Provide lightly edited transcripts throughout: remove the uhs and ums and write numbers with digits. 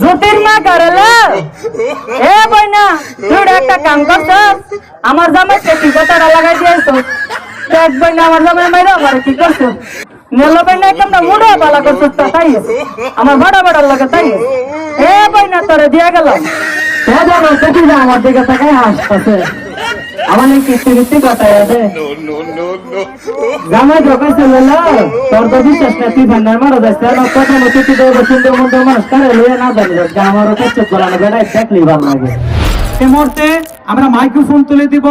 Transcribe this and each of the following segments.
জ্যোতির্মা করলে এ বইনা তুই একটা কাম করছস আমার জামাইকে কি কথাটা লাগাই দিয়েছো দেখ বইনা আমার জামাই মাইরা আমার কি করছো নেলো বইনা একদম মুড়ো বালা করছস তাই আমার বড় বড় লাগে তাই এ বইনা তোরে দিয়া গেলাম দাদা তুই আমার দিকে তাকাই হাসতাছে আমার কিস্তি কিস্তি কথাই আছে জামাই ঢোকাই চলে তোর তো বিশ্বাস না তুই ভান্ডার মারা যাচ্ছে কথা মতো তুই সুন্দর মন্দির মানুষ কারে লইয়া না জানি আমারও কাছে বলানো বেড়াই দেখলেই ভালো লাগে। এই মুহূর্তে আমরা মাইক্রোফোন তুলে দিব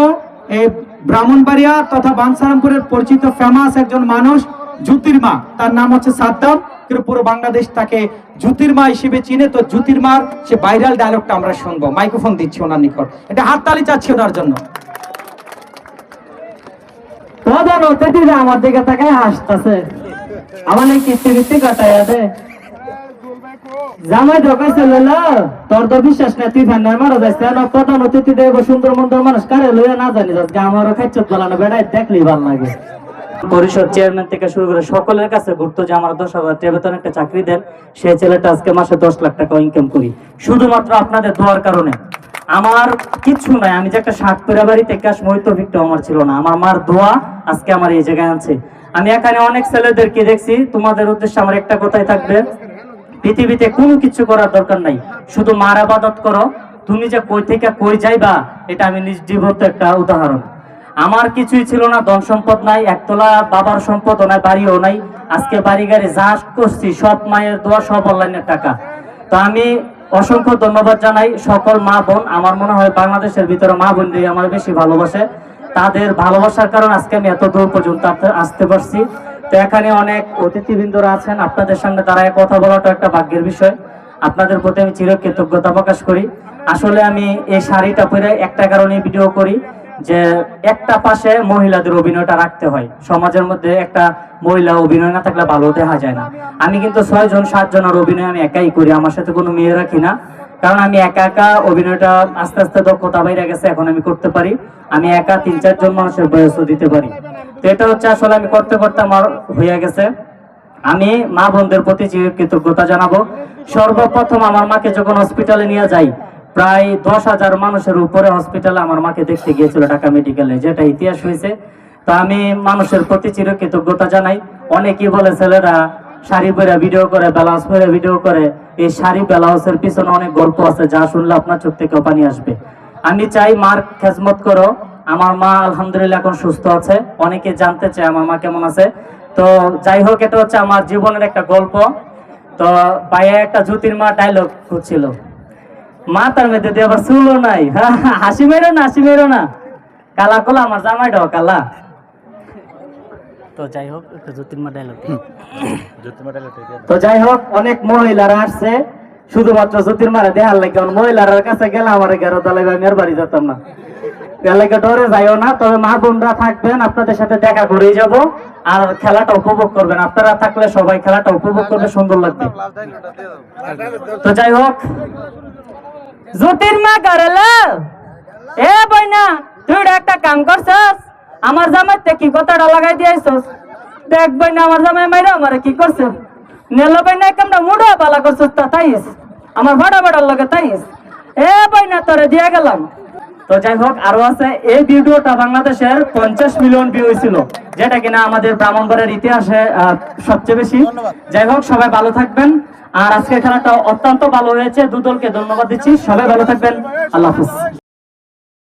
এই ব্রাহ্মণবাড়িয়া তথা বাঞ্ছারামপুরের পরিচিত ফেমাস একজন মানুষ জ্যোতির্মা, তার নাম হচ্ছে সাদ্দাম, কিন্তু পুরো বাংলাদেশ তাকে জ্যোতির্মা হিসেবে চিনে। তো জ্যোতির্মার সে ভাইরাল ডায়লগটা আমরা শুনবো। মাইক্রোফোন দিচ্ছি ওনার নিকট, এটা হাততালি চাচ্ছি ওনার জন্য। আমার দিকে তাকাই হাসতেছে আমার কিস্তি কিস্তি কথাই আছে জামাই ঢোকাই চলে তোর তো বিশ্বাস না তুই ভান্ডার মারা যাচ্ছে কথা মতো তুই দেখবো সুন্দর মন্দির মানুষ কারে লইয়া না জানি আমারও খাইছত বলানো বেড়াই দেখলেই ভালো লাগে। পরিষদ চেয়ারম্যান থেকে শুরু করে সকলের কাছে ঘুরতো যে আমার 10,000 টাকা বেতন একটা চাকরি দেন, সেই ছেলেটা আজকে মাসে 10 লাখ টাকা ইনকাম করি শুধুমাত্র আপনাদের দোয়ার কারণে। আমার কিছু নাই, আমি যে একটা সাতপুরা বাড়িতে কাশ মহিতভিকটা আমার ছিল না, আমার মার দোয়া আজকে আমার এই জায়গায় আনছে। আমি এখানে অনেক ছেলেদেরকে দেখছি, তোমাদের উদ্দেশ্যে আমার একটা কথাই থাকবে, পৃথিবীতে কোনো কিছু করার দরকার নাই, শুধু মার আবাদত করো। তুমি যে কই থেকে কই যাইবা এটা আমি নিজ জীবন্ত একটা উদাহরণ। আমার কিছুই ছিল না, ধন সম্পদ নাই, একতলা বাবার সম্পদও নাই, বাড়িও নাই। আজকে বাড়ি গাড়ি যা করছি সব মায়ের দোয়া, সব অনলাইনের টাকা। তো আমি অসংখ্য ধন্যবাদ জানাই সকল মা বোন। আমার মনে হয় বাংলাদেশের ভিতরে মা বোনরাই আমার বেশি ভালোবাসে, তাদের ভালোবাসার কারণে আজকে আমি এত দূর পর্যন্ত আসতে পারছি। তো এখানে অনেক অতিথিবৃন্দরা আছেন, আপনাদের সামনে দাঁড়ায় কথা বলাটা একটা ভাগ্যের বিষয়। আপনাদের প্রতি আমি চিরকৃতজ্ঞতা প্রকাশ করি। আসলে আমি এই শাড়িটা পরে একটা কারণে ভিডিও করি, যে একটা পাশে মহিলাদের অভিনয়টা রাখতে হয়। সমাজের মধ্যে একটা মহিলা অভিনয় না থাকলে ভালো দেখা যায় না। আমি কিন্তু 6 জন 7 জনের অভিনয় আমি একাই করি, আমার সাথে কোনো মেয়ে রাখি না, কারণ আমি একা একা অভিনয়টা আস্তে আস্তে দক্ষতা বাইরে গেছে, এখন আমি করতে পারি। আমি একা 3-4 জন মানুষের বয়সও দিতে পারি। তো এটা হচ্ছে আসলে আমি করতে করতে আমার হয়ে গেছে। আমি মা বোনদের প্রতি কৃতজ্ঞতা জানাবো। সর্বপ্রথম আমার মাকে যখন হসপিটালে নিয়ে যাই, প্রায় 10,000 মানুষের উপরে হসপিটালে আমার মাকে দেখতে গিয়েছিল ঢাকা মেডিকেলে, যেটা ইতিহাস হয়েছে। তো আমি মানুষের প্রতি চিরকৃতজ্ঞতা জানাই। অনেকেই বলে ছেলেরা শাড়ি পরে ভিডিও করে, ব্লাউজ পরে ভিডিও করে, এই শাড়ি ব্লাউজের পিছনে অনেক গল্প আছে, যা শুনলে আপনার চোখ থেকে পানি আসবে। আমি চাই মার খেজমত করো। আমার মা আলহামদুলিল্লাহ এখন সুস্থ আছে, অনেকে জানতে চায় আমার মা কেমন আছে। তো যাই হোক, এটা হচ্ছে আমার জীবনের একটা গল্প। তো বাইরে একটা জ্যোতির্মা ডায়লগ হচ্ছিল, মা তার মেয়েদের দিয়ে আবার চুলও নাই, হাসি মেরো না, হাসি মেরো না, কালা কোলা আমার জামাইটাও কালা। তো যাই হোক, জ্যোতির্মা ডায়লগ। তো যাই হোক, অনেক মহিলারা আসছে শুধুমাত্র জ্যোতির্মারা দেখার লাগে। মহিলার কাছে গেলে আমার 11 তলায় আমি আর বাড়ি যেতাম না, এলাকা ডরে যাইও না। তবে মা বোনরা থাকবেন, আপনাদের সাথে দেখা করেই যাব, আর খেলাটা উপভোগ করবেন। আপনারা থাকলে সবাই খেলাটা উপভোগ করবে, সুন্দর লাগবে। তো যাই হোক, জ্যোতির্মা করলে এ বইনা তুই একটা কাম করছস আমার জামাইতে কি কথাটা লাগাই দিয়েছস, দেখ বইনা আমার জামাই মাইরা আমার কি করছে নেলো বইনা কেমন মুড়ো পালা করছস তাইস আমার বড় বড় লাগে তাইস এ বইনা তোরে দিয়ে গেলাম। তো যাই হোক, আরো আছে। এই ভিডিওটা বাংলাদেশের 50 মিলিয়ন ভিউ হয়েছিল, যেটা কিনা আমাদের ব্রাহ্মণবাড়িয়ার ইতিহাসে সবচেয়ে বেশি। যাই হোক, সবাই ভালো থাকবেন। আর আজকের খেলাটা অত্যন্ত ভালো হয়েছে, দুদলকে ধন্যবাদ দিচ্ছি। সবাই ভালো থাকবেন, আল্লাহ হাফেজ।